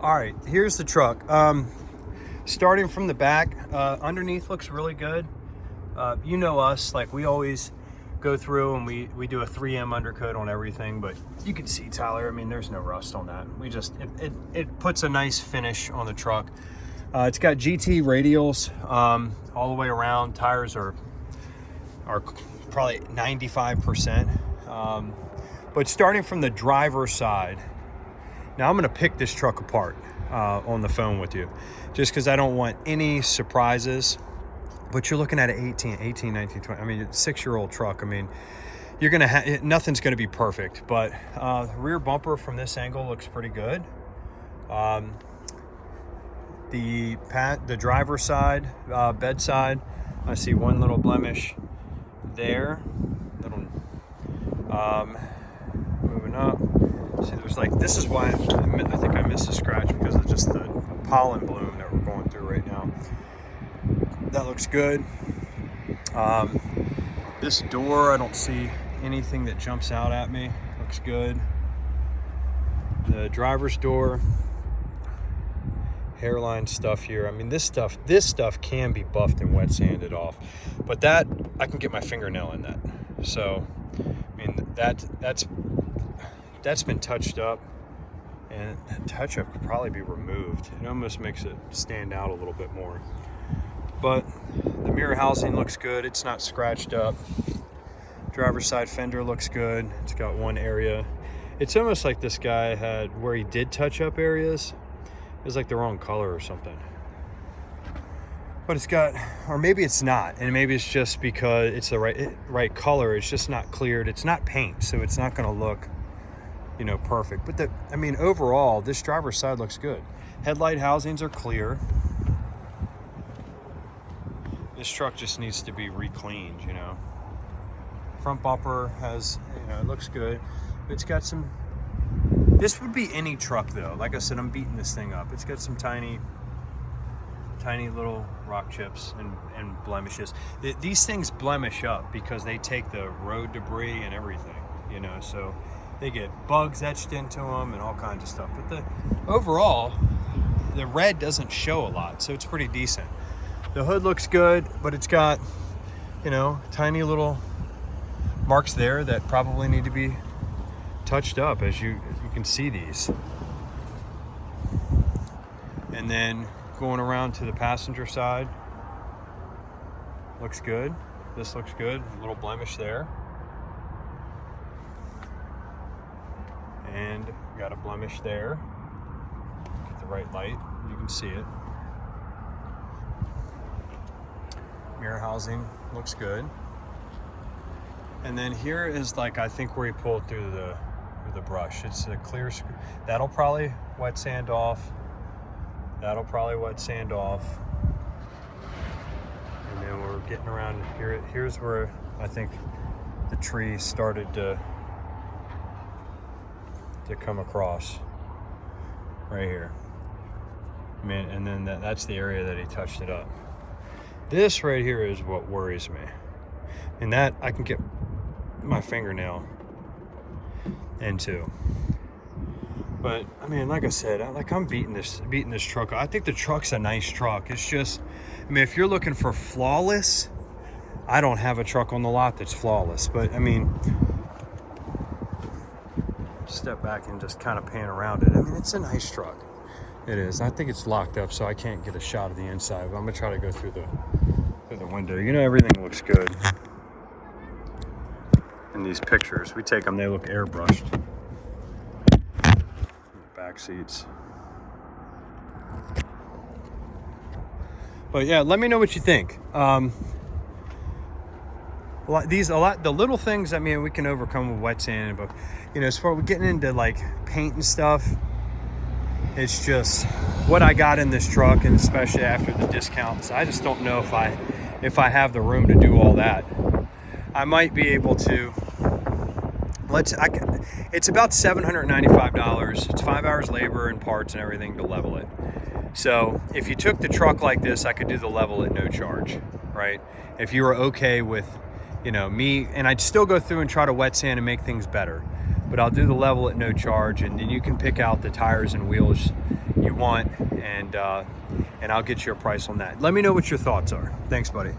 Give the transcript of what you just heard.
All right, here's the truck. Starting from the back, underneath looks really good. You know us, like we always go through and we do a 3M undercoat on everything, but you can see, Tyler, I mean, there's no rust on that. We just, it puts a nice finish on the truck. It's got GT radials all the way around. Tires are probably 95%. But starting from the driver's side, now I'm gonna pick this truck apart on the phone with you, just because I don't want any surprises. But you're looking at an 18, 19, 20. I mean, it's a 6-year-old truck. I mean, you're gonna have, nothing's gonna be perfect, but the rear bumper from this angle looks pretty good. The driver's side, bedside, I see one little blemish there. Little, moving up. See, there's like, this is why I think I missed a scratch, because of just the pollen bloom that we're going through right now. That looks good. This door, I don't see anything that jumps out at me. Looks good. The driver's door, hairline stuff here. I mean, this stuff can be buffed and wet sanded off, but that I can get my fingernail in that. So, I mean, that's been touched up, and that touch up could probably be removed. It almost makes it stand out a little bit more. But the mirror housing looks good. It's not scratched up. Driver's side fender looks good. It's got one area. It's almost like this guy had, where he did touch up areas, it was like the wrong color or something. But it's got, or maybe it's not, and maybe it's just because it's the right color. It's just not cleared. It's not paint, so it's not gonna look, you know, perfect. But I mean, overall, this driver's side looks good. Headlight housings are clear. This truck just needs to be re-cleaned, you know. Front bumper has, you know, it looks good. It's got some, this would be any truck though. Like I said, I'm beating this thing up. It's got some tiny little rock chips and blemishes. These things blemish up because they take the road debris and everything, you know, so they get bugs etched into them and all kinds of stuff. But overall, the red doesn't show a lot, so it's pretty decent. The hood looks good, but it's got, you know, tiny little marks there that probably need to be touched up, as you can see these. And then going around to the passenger side, looks good. This looks good, a little blemish there. And got a blemish there. Get the right light, you can see it. Mirror housing looks good. And then here is, like, I think where he pulled through the brush. It's a clear, that'll probably wet sand off. That'll probably wet sand off. And then we're getting around here. Here's where I think the tree started to come across, right here. I mean, and then that's the area that he touched it up. This right here is what worries me. And that I can get my fingernail into. But I mean, like I said, I'm beating this truck. I think the truck's a nice truck. It's just, I mean, if you're looking for flawless, I don't have a truck on the lot that's flawless. But I mean, step back and just kind of pan around it. I mean, it's a nice truck. It is. I think it's locked up, so I can't get a shot of the inside. But I'm gonna try to go through the window. You know, everything looks good in these pictures. We take them; they look airbrushed. Back seats. But yeah, let me know what you think. The little things, I mean, we can overcome with wet sand, but you know, as far as getting into like paint and stuff, it's just what I got in this truck, and especially after the discounts, I just don't know if I have the room to do all that. I might be able to. It's about $795. It's 5 hours labor and parts and everything to level it. So if you took the truck like this, I could do the level at no charge, right? If you were okay with, you know, me, and I'd still go through and try to wet sand and make things better. but I'll do the level at no charge, and then you can pick out the tires and wheels you want, and I'll get you a price on that. Let me know what your thoughts are. Thanks, buddy.